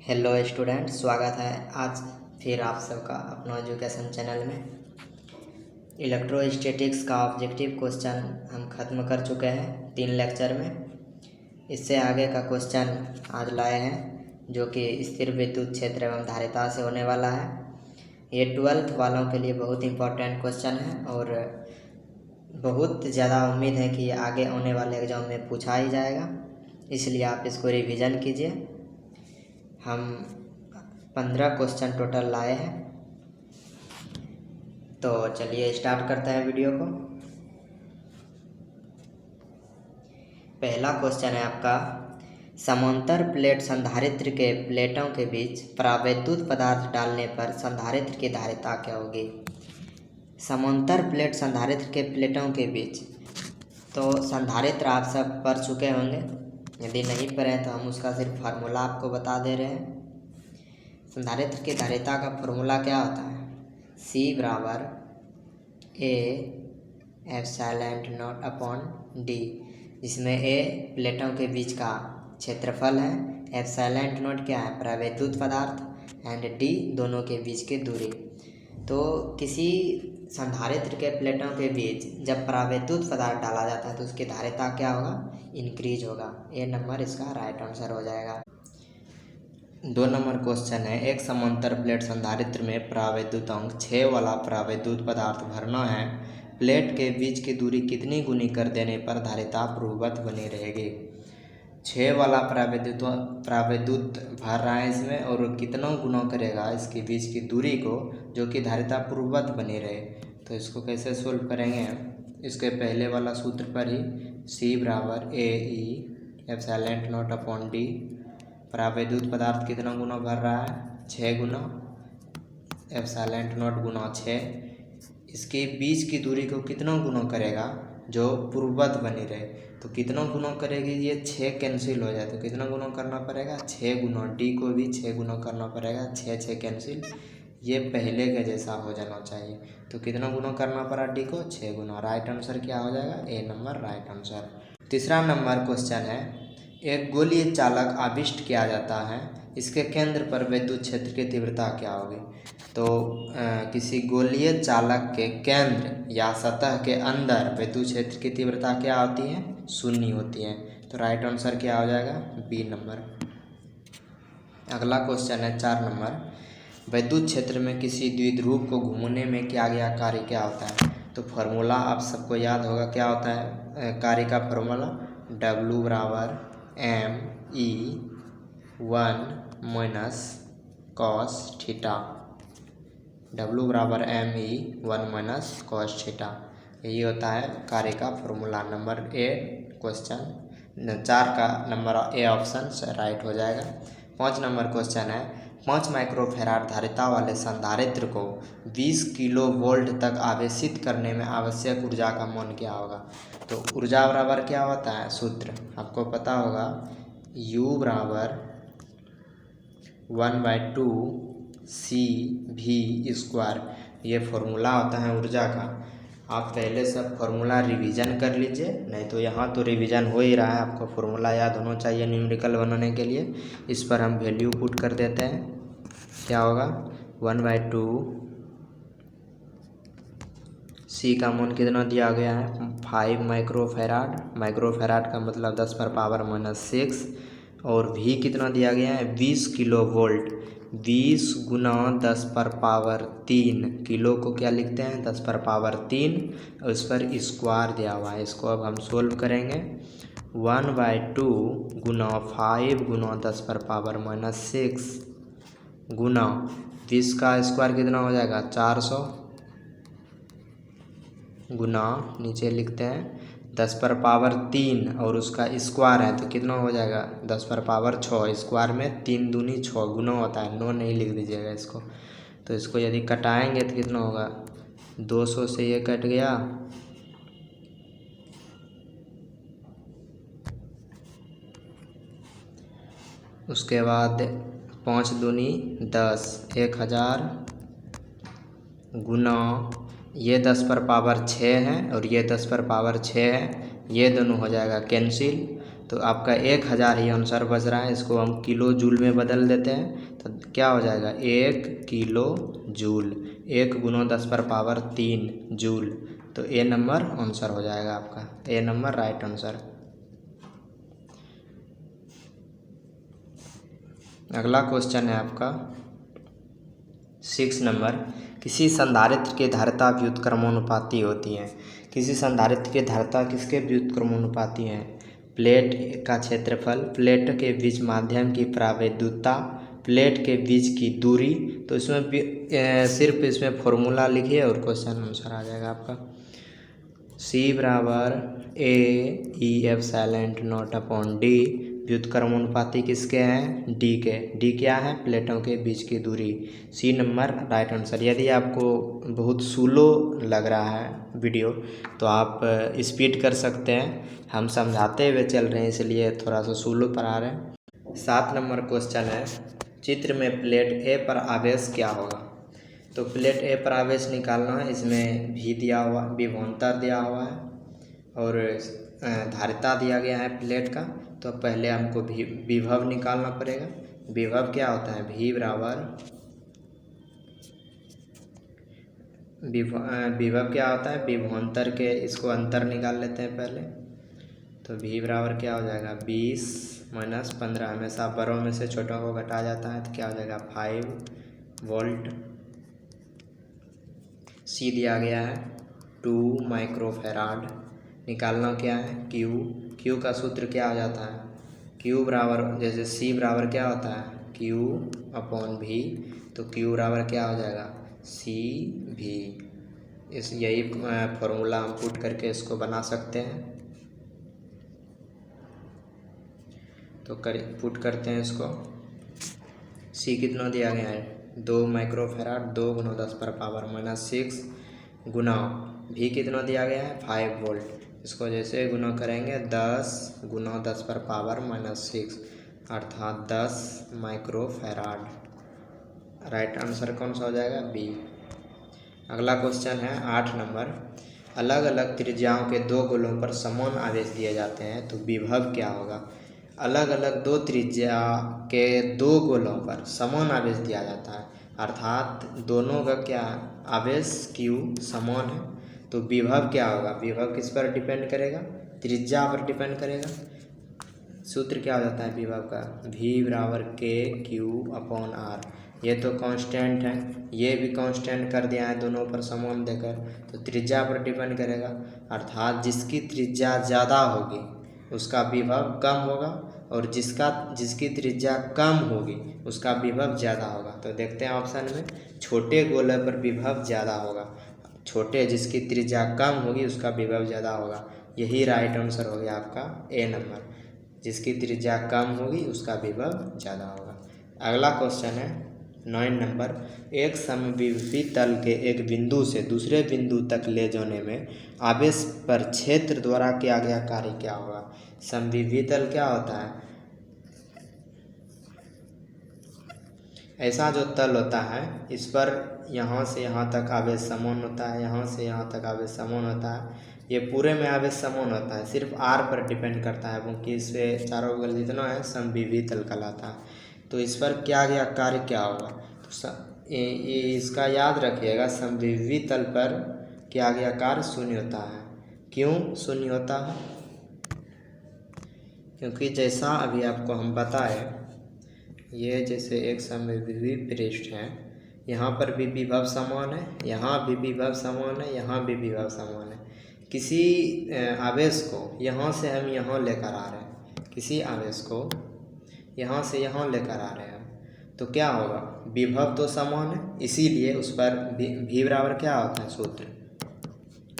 Hello student, स्वागत है आज फिर आप सबका अपना एजुकेशन चैनल में। इलेक्ट्रोस्टैटिक्स का ऑब्जेक्टिव क्वेश्चन हम ख़त्म कर चुके हैं 3 लेक्चर में। इससे आगे का क्वेश्चन आज लाए हैं जो कि स्थिर विद्युत क्षेत्र एवं धारिता से होने वाला है। ये 12th वालों के लिए बहुत इंपॉर्टेंट क्वेश्चन है और बहुत ज़्यादा उम्मीद है कि आगे आने वाले एग्ज़ाम में पूछा ही जाएगा, इसलिए आप इसको रिवीजन कीजिए। हम 15 क्वेश्चन टोटल लाए हैं, तो चलिए स्टार्ट करते हैं वीडियो को। पहला क्वेश्चन है आपका, समांतर प्लेट संधारित्र के प्लेटों के बीच परावैद्युत पदार्थ डालने पर संधारित्र की धारिता क्या होगी। समांतर प्लेट संधारित्र के प्लेटों के बीच, तो संधारित्र आप सब पढ़ चुके होंगे, यदि नहीं पढ़े तो हम उसका सिर्फ फार्मूला आपको बता दे रहे हैं। संधारित्र की धारिता का फॉर्मूला क्या होता है, C बराबर A epsilon not upon D, जिसमें A प्लेटों के बीच का क्षेत्रफल है, एप्सिलॉन नॉट क्या है, परावैद्युत पदार्थ, एंड D दोनों के बीच की दूरी। तो किसी संधारित्र के प्लेटों के बीच जब परावैद्युत पदार्थ डाला जाता है तो उसकी धारिता क्या होगा, इंक्रीज होगा। A नंबर इसका राइट आंसर हो जाएगा। 2 नंबर क्वेश्चन है, एक समांतर प्लेट संधारित्र में परावैद्युतांक 6 वाला परावैद्युत पदार्थ भरना है, प्लेट के बीच की दूरी कितनी गुनी कर देने पर धारिता पूर्ववत बनी रहेगी। 6 वाला परावैद्युत भर रहा है इसमें, और कितना गुना करेगा इसके बीच की दूरी को जो कि धारिता पूर्ववत बनी रहे। तो इसको कैसे सोल्व करेंगे, इसके पहले वाला सूत्र पर ही C बराबर AE epsilon not upon D, परावैद्युत पदार्थ कितना गुना भर रहा है, 6 गुना, एप्सिलॉन नॉट गुना 6, इसके बीच की दूरी को कितना गुना करेगा जो पूर्ववत बनी रहे। तो कितना गुना करेगी, ये 6 कैंसिल हो जाए तो कितना गुना करना पड़ेगा, 6 गुना, D को भी 6 गुना करना पड़ेगा, 6 कैंसिल, ये पहले के जैसा हो जाना चाहिए। तो कितना गुना करना पड़ा D को, 6 गुना। राइट आंसर क्या हो जाएगा, A नंबर राइट आंसर। तीसरा नंबर क्वेश्चन है, एक गोलीय चालक आविष्ट किया जाता है, इसके केंद्र पर विद्युत क्षेत्र की तीव्रता क्या होगी। तो किसी गोलीय चालक के केंद्र या सतह के अंदर विद्युत क्षेत्र की तीव्रता क्या होती है, 0 होती है। तो राइट आंसर क्या हो जाएगा, B नंबर। अगला क्वेश्चन है 4 नंबर, विद्युत क्षेत्र में किसी द्विध्रुव को घूमने में किया गया कार्य क्या होता है। तो फार्मूला आप सबको याद होगा, क्या होता है कार्य का फार्मूला, W बराबर ME1 minus cos theta, W बराबर ME1 माइनस कॉस थीटा, यही होता है कार्य का फॉर्मूला। नंबर A क्वेश्चन 4 का नंबर A ऑप्शन राइट हो जाएगा। 5 नंबर क्वेश्चन है, 5 माइक्रोफैराड धारिता वाले संधारित्र को 20 किलो वोल्ट तक आवेशित करने में आवश्यक ऊर्जा का मान क्या होगा। तो ऊर्जा बराबर क्या होता है, सूत्र आपको पता होगा, U बराबर 1/2 CV², ये फॉर्मूला होता है ऊर्जा का। आप पहले सब फॉर्मूला रिवीजन कर लीजिए, नहीं तो यहाँ तो रिवीजन हो ही रहा है, आपको फॉर्मूला याद होना चाहिए न्यूमेरिकल बनाने के लिए। इस पर हम वैल्यू पुट कर देते हैं, क्या होगा 1/2 C का मान कितना दिया गया है, 5 माइक्रोफैराड, माइक्रोफैराड का मतलब 10⁻⁻⁶, और V कितना दिया गया है, 20 किलो वोल्ट, 20 गुना 10⁻3, किलो को क्या लिखते हैं 10⁻3, और इस पर स्क्वायर दिया हुआ है। इसको अब हम सोल्व करेंगे, 1/2 गुना 5 गुना 10⁻⁻6 गुना 20 का स्क्वायर कितना हो जाएगा 400, गुना नीचे लिखते हैं 10⁻3 और उसका स्क्वायर है तो कितना हो जाएगा 10⁻6, स्क्वायर में 3 दूनी 6 गुना होता है, 9 नहीं लिख दीजिएगा इसको। तो इसको यदि कटाएंगे तो कितना होगा, 200 से ये कट गया, उसके बाद 5 दूनी 10, 1000 गुना ये 10⁻6 है और ये 10⁻6 है, ये दोनों हो जाएगा कैंसिल, तो आपका 1000 ही आंसर बच रहा है। इसको हम किलो जूल में बदल देते हैं तो क्या हो जाएगा 1 किलो जूल, 1 गुना 10⁻³ जूल। तो ए नंबर आंसर हो जाएगा आपका, ए नंबर राइट आंसर। अगला क्वेश्चन है आपका 6 नंबर, किसी संधारित्र की धारिता व्युत्क्रमानुपाती होती है। किसी संधारित्र की धारिता किसके व्युत्क्रमानुपाती है? प्लेट का क्षेत्रफल, प्लेट के बीच माध्यम की प्रावैधुता, प्लेट के बीच की दूरी। तो इसमें सिर्फ इसमें फॉर्मूला लिखिए और क्वेश्चन आंसर आ जाएगा आपका। C बराबर AE∝ व्युत्क्रमानुपाती किसके हैं? D के। D क्या है? प्लेटों के बीच की दूरी। C number right answer. यदि आपको बहुत स्लो लग रहा है वीडियो तो आप स्पीड कर सकते हैं, हम समझाते हुए चल रहे हैं इसलिए थोड़ा सा स्लो पर आ रहे हैं। 7 नंबर क्वेश्चन है, चित्र में प्लेट ए पर आवेश क्या होगा? तो प्लेट ए पर आवेश निकालना है। इसमें भी दिया हुआ, विभवांतर दिया हुआ है और धारिता दिया गया है प्लेट का। तो पहले हमको विभव निकालना पड़ेगा। विभव क्या होता है? V बराबर, विभव क्या होता है? विभवांतर के, इसको अंतर निकाल लेते हैं पहले। तो V बराबर क्या हो जाएगा 20 - 15, हमेशा बड़ों में से छोटों को घटा जाता है तो क्या हो जाएगा 5 वोल्ट। C दिया गया है 2 माइक्रोफैराड। निकालना क्या है? Q का सूत्र क्या हो जाता है? Q बराबर, जैसे C बराबर क्या होता है? Q/V। तो Q बराबर क्या हो जाएगा CV। यही फॉर्मूला हम पुट करके इसको बना सकते हैं। तो पुट करते हैं इसको। C कितना दिया गया है? 2 माइक्रोफैराड, 2 × 10⁻⁻6 गुना V कितना दिया गया है? 5 वोल्ट। इसको जैसे गुना करेंगे 10 × 10⁻⁻6 अर्थात 10 माइक्रोफैराड। राइट आंसर कौन सा हो जाएगा? B। अगला क्वेश्चन है 8 नंबर, अलग अलग त्रिज्याओं के 2 गोलों पर समान आवेश दिए जाते हैं तो विभव क्या होगा? अलग अलग 2 त्रिज्या के 2 गोलों पर समान आवेश दिया जाता है अर्थात दोनों का क्या आवेश Q समान है। तो विभव क्या होगा? विभव किस पर डिपेंड करेगा? त्रिज्या पर डिपेंड करेगा। सूत्र क्या हो जाता है विभव का? V बराबर KQ/R। ये तो कांस्टेंट है, ये भी कांस्टेंट कर दिया है दोनों पर समान देकर। तो त्रिज्या पर डिपेंड करेगा अर्थात जिसकी त्रिज्या ज़्यादा होगी उसका विभव कम होगा और जिसकी त्रिज्या कम होगी उसका विभव ज़्यादा होगा। तो देखते हैं ऑप्शन में, छोटे गोले पर विभव ज़्यादा होगा, छोटे जिसकी त्रिज्या कम होगी उसका विभव ज़्यादा होगा। यही राइट आंसर हो गया आपका ए नंबर, जिसकी त्रिज्या कम होगी उसका विभव ज़्यादा होगा। अगला क्वेश्चन है 9 नंबर, एक समविभी तल के एक बिंदु से दूसरे बिंदु तक ले जाने में आवेश पर क्षेत्र द्वारा किया गया कार्य क्या होगा? समविभी तल क्या होता है? ऐसा जो तल होता है इस पर यहाँ से यहाँ तक आवेश समान होता है, यहाँ से यहाँ तक आवेश समान होता है, ये पूरे में आवेश समान होता है, सिर्फ R पर डिपेंड करता है क्योंकि इससे चारों बगल जितना है समविभी तल कहलाता है। तो इस पर किया गया कार्य क्या होगा? तो इसका याद रखिएगा, समविभी तल पर किया गया कार्य शून्य होता है। क्यों शून्य होता है? क्योंकि जैसा अभी आपको हम बताए, ये जैसे एक समविभी पृष्ठ है, यहाँ पर भी विभव समान है, यहाँ भी विभव समान है, यहाँ भी विभव समान है। किसी आवेश को यहाँ से हम यहाँ लेकर आ रहे हैं, किसी आवेश को यहाँ से यहाँ लेकर आ रहे हैं, तो क्या होगा? विभव तो समान है, इसीलिए उस पर V बराबर क्या होता है सूत्र?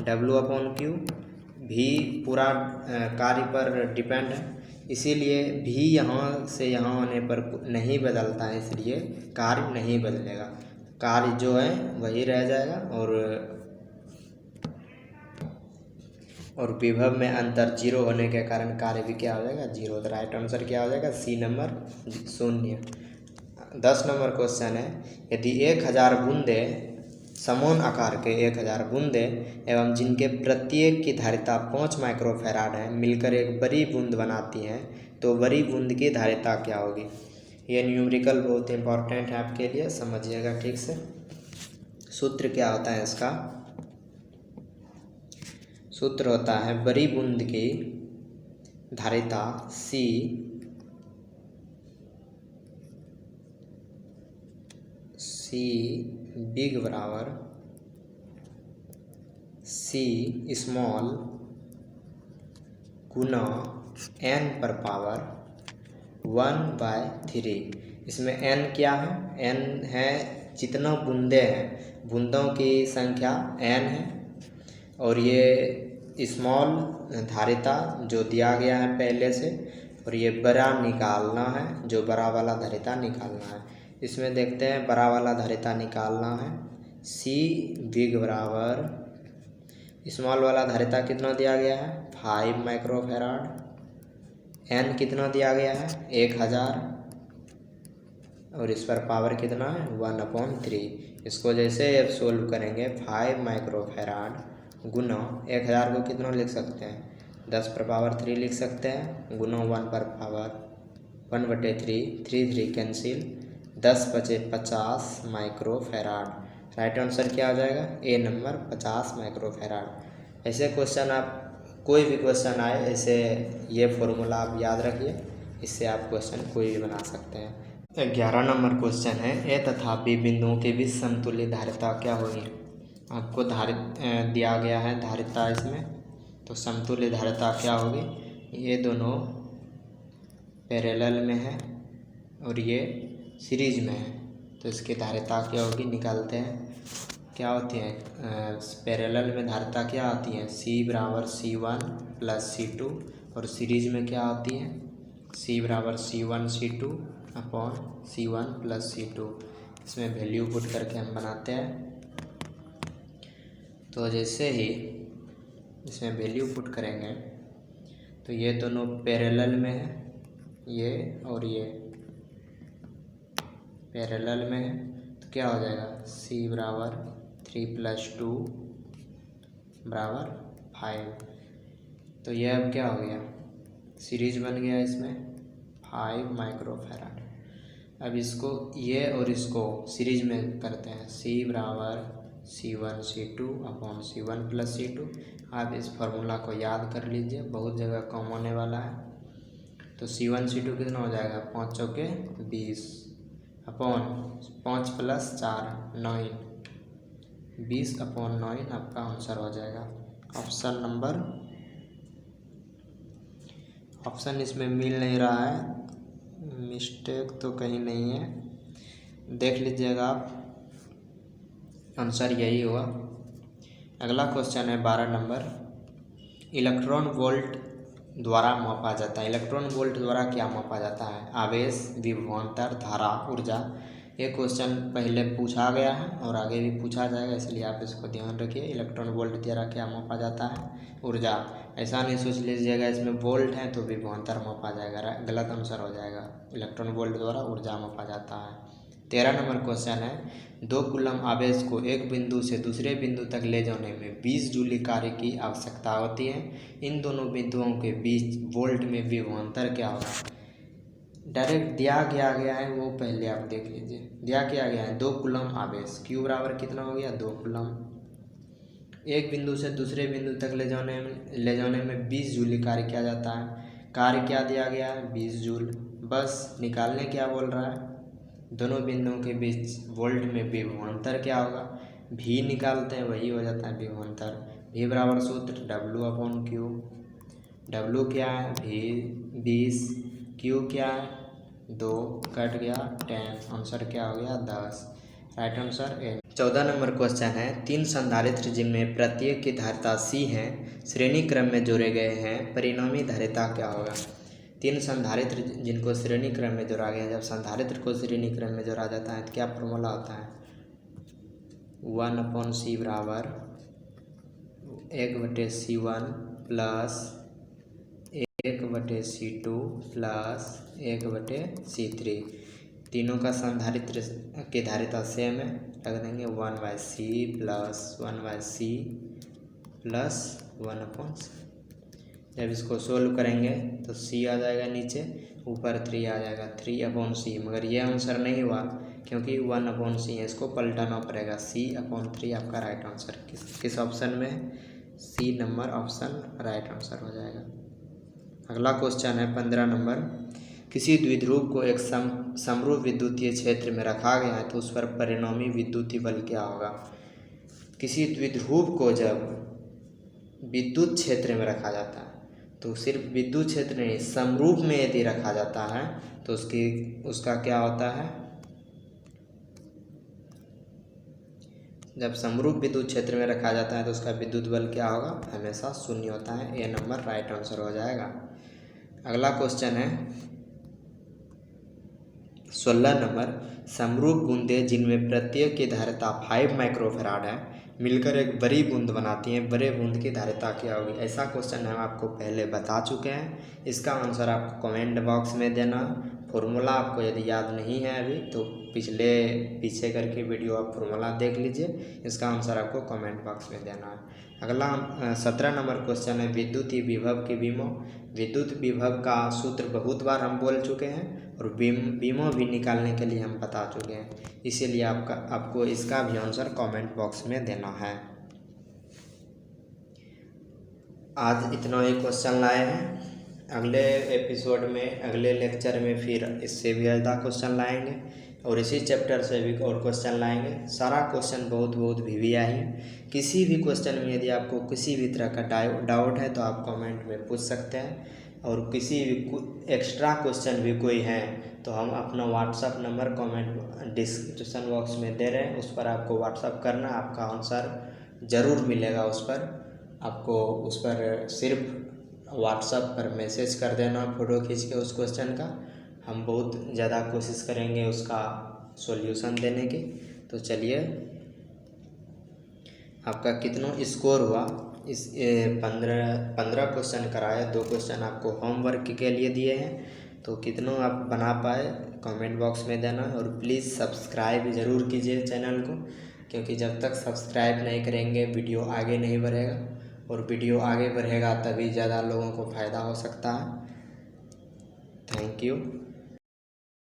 W/Q। V पूरा कार्य पर डिपेंड है, इसीलिए V यहाँ से यहाँ होने पर नहीं बदलता है, इसलिए कार्य नहीं बदलेगा, कार्य जो है वही रह जाएगा और विभव में अंतर 0 होने के कारण कार्य भी क्या हो जाएगा? 0। तो राइट आंसर क्या हो जाएगा? C number 0। 10 नंबर क्वेश्चन है, यदि 1000 बूंदें समान आकार के 1000 बूंदे एवं जिनके प्रत्येक की धारिता 5 माइक्रोफैराड है मिलकर एक बड़ी बूंद बनाती हैं, तो बड़ी बूंद की धारिता क्या होगी। ये न्यूमेरिकल बहुत इंपॉर्टेंट है आपके लिए, समझिएगा ठीक से। सूत्र क्या होता है इसका, सूत्र होता है बड़ी बूंद की धारिता C बिग बराबर C स्मॉल गुना n पर पावर 1/3। इसमें n क्या है, n है जितना बूंदे हैं, बूंदों की संख्या n है, और ये स्मॉल धारिता जो दिया गया है पहले से, और ये बड़ा निकालना है, जो बड़ा वाला धारिता निकालना है। इसमें देखते हैं बड़ा वाला धारिता निकालना है। C बिग बराबर स्मॉल वाला धारिता कितना दिया गया है 5 माइक्रोफैराड, n कितना दिया गया है 1000, और इस पर पावर कितना है 1/3। इसको जैसे अब सोल्व करेंगे 5 माइक्रोफैराड गुना 1000 को कितना लिख सकते हैं 10 पर पावर 3 लिख सकते हैं, गुना 1 पर पावर 1/3, 3 कैंसिल, 10 बचे 50 माइक्रोफैराड। राइट आंसर क्या हो जाएगा, ए नंबर 50 माइक्रोफैराड। ऐसे क्वेश्चन आप कोई भी क्वेश्चन आए ऐसे ये फॉर्मूला आप याद रखिए, इससे आप क्वेश्चन कोई भी बना सकते हैं। 11 नंबर क्वेश्चन है, ए तथा बी बिंदुओं के बीच समतुल्य धारिता क्या होगी। आपको दिया गया है धारिता इसमें, तो समतुल्य धारिता क्या होगी, ये दोनों पैरेलल में है और ये सीरीज में है, तो इसकी धारिता क्या होगी निकालते हैं। क्या होती है पैरेलल में धारिता क्या होती है C बराबर C1 प्लस C2, और सीरीज में क्या होती है C बराबर C1 C2 upon C1 plus C2। इसमें वैल्यू पुट करके हम बनाते हैं, तो जैसे ही इसमें वैल्यू पुट करेंगे तो ये दोनों पैरेलल में है, ये और ये पैरेलल में है, तो क्या हो जाएगा C बराबर 3 + 2 बराबर 5। तो ये अब क्या हो गया सीरीज बन गया इसमें 5 माइक्रोफैराड। अब इसको ये और इसको सीरीज में करते हैं, C बराबर C1 C2 upon C1 plus C2। आप इस फार्मूला को याद कर लीजिए, बहुत जगह कम होने वाला है। तो C1 C2 कितना हो जाएगा 5 चौके 20 अपॉन 5 + 4 9, 20 अपॉन 9 आपका आंसर हो जाएगा। ऑप्शन नंबर, ऑप्शन इसमें मिल नहीं रहा है, मिस्टेक तो कहीं नहीं है, देख लीजिएगा आप, आंसर यही हुआ। अगला क्वेश्चन है 12 नंबर, इलेक्ट्रॉन वोल्ट द्वारा मापा जाता है। इलेक्ट्रॉन वोल्ट द्वारा क्या मापा जाता है, आवेश, विभवांतर, धारा, ऊर्जा। ये क्वेश्चन पहले पूछा गया है और आगे भी पूछा जाएगा, इसलिए आप इसको ध्यान रखिए। इलेक्ट्रॉन वोल्ट द्वारा क्या मापा जाता है, ऊर्जा। ऐसा नहीं सोच लीजिएगा इसमें वोल्ट है तो विभवांतर मापा जाएगा, गलत आंसर हो जाएगा। इलेक्ट्रॉन वोल्ट द्वारा ऊर्जा मापा जाता है। 13 नंबर क्वेश्चन है, 2 कूलम आवेश को एक बिंदु से दूसरे बिंदु तक ले जाने में 20 जूल कार्य की आवश्यकता होती है। इन दोनों बिंदुओं के बीच वोल्ट में विभवांतर क्या होगा। डायरेक्ट दिया गया है वो पहले आप देख लीजिए। दिया क्या गया है 2 कूलम आवेश, Q बराबर कितना हो गया 2 कूलम, एक बिंदु से दूसरे बिंदु तक ले जाने में 20 जूल कार्य किया जाता है। कार्य क्या दिया गया है 20 जूल। बस निकालने क्या बोल रहा है, दोनों बिंदुओं के बीच वोल्ट में विभवांतर क्या होगा, भी निकालते हैं वही हो जाता है विभवांतर। भी बराबर सूत्र W/Q। W क्या है भी 20, Q क्या है 2, कट गया 10, आंसर क्या हो गया 10। Right answer A. 14 number question है, 3 संधारित्र जिनमें प्रत्येक की धारिता C है श्रेणी क्रम में जोड़े गए हैं, परिणामी धारिता क्या होगा। 3 संधारित्र जिनको श्रेणी क्रम में जोड़ा गया है, जब संधारित्र को श्रेणी क्रम में जोड़ा जाता है तो क्या फॉर्मूला होता है 1/C बराबर 1/C1 plus 1/C2 plus 1/C3। तीनों का संधारित्र की धारिता सेम है, रख देंगे 1/c plus 1/c plus 1/c। जब इसको सोल्व करेंगे तो c आ जाएगा नीचे, ऊपर 3 आ जाएगा 3/c। मगर ये आंसर नहीं हुआ क्योंकि 1/c है, इसको पलटाना पड़ेगा। c/3 आपका राइट आंसर किस ऑप्शन में है? C number option right answer हो जाएगा। अगला क्वेश्चन है 15 नंबर। किसी द्विध्रुव को एक समरूप विद्युतीय क्षेत्र में रखा गया है तो उस पर परिणामी विद्युतीय बल क्या होगा? किसी द्विध्रुव को जब विद्युत क्षेत्र में रखा जाता है तो सिर्फ विद्युत क्षेत्र नहीं, समरूप में यदि रखा जाता है तो उसका क्या होता है? जब समरूप विद्युत क्षेत्र में रखा जाता है तो उसका विद्युत बल क्या होगा? हमेशा शून्य होता है। ए नंबर राइट आंसर हो जाएगा। अगला क्वेश्चन है 16 नंबर। समरूप बूंदें जिनमें प्रत्येक की धारिता 5 माइक्रोफैराड है मिलकर एक बड़ी बूंद बनाती हैं, बड़े बूंद की धारिता क्या होगी? ऐसा क्वेश्चन हम आपको पहले बता चुके हैं। इसका आंसर आपको कमेंट बॉक्स में देना। फॉर्मूला आपको यदि याद नहीं है अभी तो पीछे करके वीडियो आप फॉर्मूला देख लीजिए। इसका आंसर आपको कमेंट बॉक्स में देना है। अगला 17 नंबर क्वेश्चन है विद्युतीय विभव की विमो। विद्युत विभव का सूत्र बहुत बार हम बोल चुके हैं और विमो भी निकालने के लिए हम बता चुके हैं, इसीलिए आपको इसका भी आंसर कमेंट बॉक्स में देना है। आज इतना ही क्वेश्चन लाए हैं। अगले एपिसोड में, अगले लेक्चर में फिर इससे भी ज़्यादा क्वेश्चन लाएंगे और इसी चैप्टर से भी और क्वेश्चन लाएंगे। सारा क्वेश्चन बहुत वीवीआई है। किसी भी क्वेश्चन में यदि आपको किसी भी तरह का डाउट है तो आप कमेंट में पूछ सकते हैं, और किसी भी एक्स्ट्रा क्वेश्चन भी कोई है तो हम अपना WhatsApp number comment description box में दे रहे हैं, उस पर आपको व्हाट्सअप करना, आपका आंसर ज़रूर मिलेगा। उस पर सिर्फ व्हाट्सअप पर मैसेज कर देना फ़ोटो खींच के उस क्वेश्चन का। हम बहुत ज़्यादा कोशिश करेंगे उसका सॉल्यूशन देने की। तो चलिए, आपका कितना स्कोर हुआ? इस 15 क्वेश्चन कराए, 2 क्वेश्चन आपको होमवर्क के लिए दिए हैं, तो कितना आप बना पाए कमेंट बॉक्स में देना। और प्लीज़ सब्सक्राइब ज़रूर कीजिए चैनल को, क्योंकि जब तक सब्सक्राइब नहीं करेंगे वीडियो आगे नहीं बढ़ेगा, और वीडियो आगे बढ़ेगा तभी ज़्यादा लोगों को फ़ायदा हो सकता है। Thank you.